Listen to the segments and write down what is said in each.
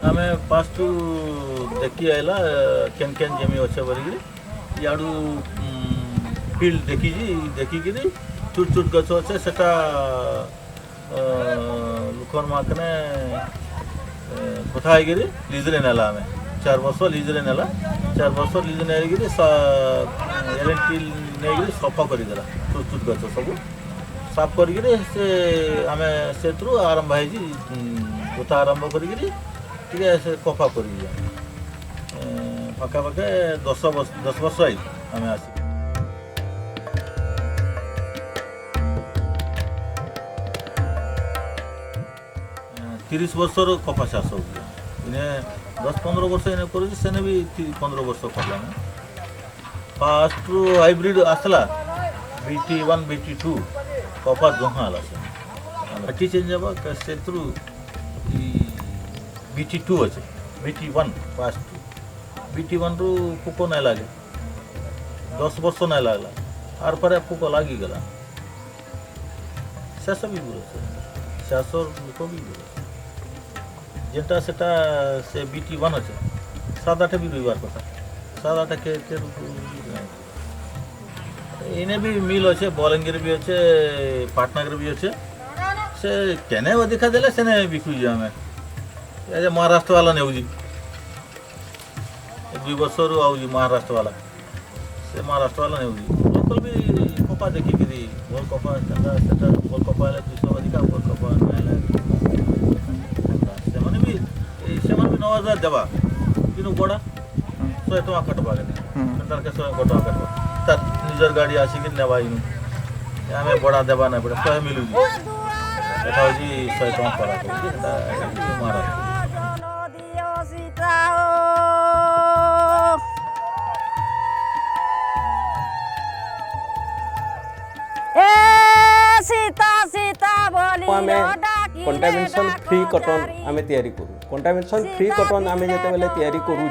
आमे पास टू देखी आइला केन केन जमी अच्छे बोलिकी इाड़ू फील्ड देखिकी छुट छुट गछ अच्छे सेटा लुकन माकने कथा होगी लिजरे नेला आमे 4 वर्ष लिजरे नेला 4 वर्ष लिज नहीं एल नहीं सफा करदेला छुट छुट गछ सब साफ करी से आमे से आरंभ है कथा आरंभ करी से कफा कर पाखापाखे 10 वर्ष आई आम आस 30 वर्षर कफा चाष हो इने 10-15 वर्ष इने कर भी 15 वर्ष कला फास्ट हाइब्रिड आसला BT1 BT2 कफा दुहा से चेंज हे से BT2 अच्छे BT1 फास्ट BT1 रु पोक नहीं लगे 10 वर्ष नहीं लगला आर पर पोक लगिगला शेष भी बुझे शेष लोक भी बुझे जेटा सेटा से BT1 अच्छे 7-8 भी रुइबार कथा 7-8 के इने भी मिल अच्छे बलांगीर भी अच्छे पाटनगर भी अच्छे से केने अधिका देले सेने बिकुजे आमे ये महाराष्ट्र वाला नहीं 2 वर्ष रू आउजी महाराष्ट्र वाला से महाराष्ट्र वाला नहीं लोकल भी कपा देखिकी भल कपा भल कपा 200 अधिका भल कपा से 9000 देवा कि बड़ा 100 टका कटवा तार के 100 टका कटवा तार निजर गाड़ी आसिक नेवा इन आम बड़ा देवा ना पड़े 100 मिलूँ एटा हूँ 100 टका पड़ा महाराष्ट्र कंटामिनेशन फ्री कटन आम तैयारी करूँ कंटामिनेशन फ्री कटन आम जिते बेले तैयारी करूँ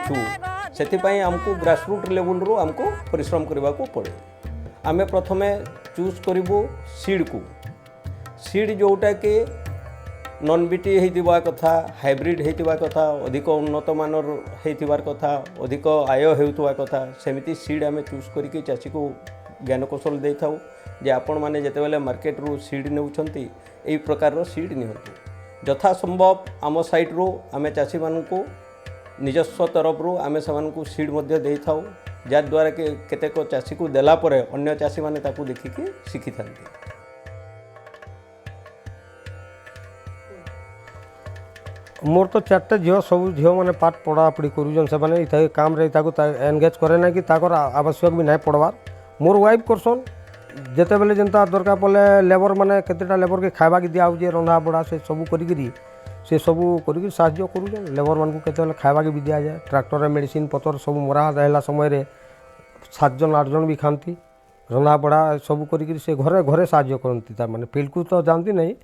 से आमको ग्रासरूट लेवल रू आमको परिश्रम करने को पड़े आम प्रथमे चूज करूँ सीड को सीड जोटा कि नॉन बीटी होता कथा हाइब्रिड होता कथा अधिक उन्नत मानर होतार कथा अधिक आय होता कथा सेमती सीड आम चूज करके चाषी को ज्ञान कौशल दे था जे आपण मैंने जिते मार्केट रू सीड नौकरी यही प्रकार सीड निहतु यथा संभव आम साइट रू आम चाषी मानू निजस्व तरफ रू आम से सीड दे था जद्वारा कि केतेक चाषी को देलापर अन्य चाषी मैंने देखिकी शिखी था मोर तो 4टे झील सब झील मैंने पाठ पढ़ापढ़ी करूँ से काम एनगेज करे ना कि आवश्यक भी नहीं पढ़वार मोर वाइफ करसन जिते बेले जनता दरकार पड़े लेबर माने केतेटा लेबर के खावा के दिया होजे रंधा बड़ा से सब करी से सब करी साहाय्य करूँ लेबर मान को केते खावा के भी दिया जाए ट्रैक्टर मेडिसिन पतर सब मरा रहला समय 7 जन 8 जन भी खाती रंधा बड़ा सब करी से घरे घरे साहाय्य करती तार माने फील्ड को तो जानती नहीं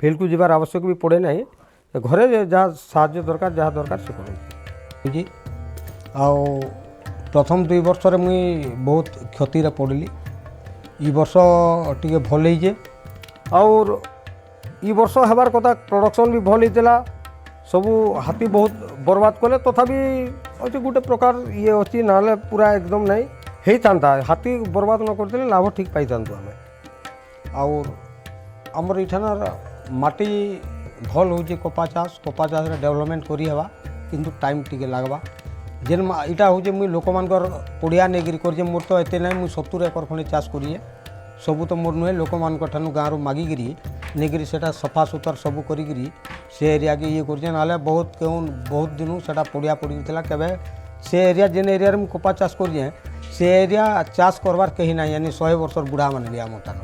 फील्ड को जीवार आवश्यक भी पड़े ना घरे जहाँ साहाय्य दरकार जहाँ दरकार से करती आओ प्रथम 2 वर्ष मुई बहुत क्षति पड़ली ई वर्ष टी भल होइजे और ई वर्ष हबार कथा प्रोडक्शन भी भल होता सबू हाथी बहुत बर्बाद कले तथापि अच्छे गोटे प्रकार ये अच्छी ना पूरा एकदम नहीं होता हाथी बर्बाद न करते लाभ ठीक पाई था और आमर इठान माटी भल हो कपा चाष डेवलपमेंट करी हवा किंतु टाइम टिके लागबा जेन इटा हूँ मुई लोक मानकर पड़िया नहीं कर मोर तो एते ना मुई 70 एकर खंडे चाष करिए सबू तो मोर नुहे लोक मान ठानु गाँव मागिकी नहीं सेटा सफा सुतर सब करी से एरिया के ये कर बहुत दिन से पड़िया पड़ा केवे से एरिया जेन एरिया में कपा चाष कर से एरिया चाष करवार कहीं ना यानी 100 वर्ष बुढ़ा मान आम ठान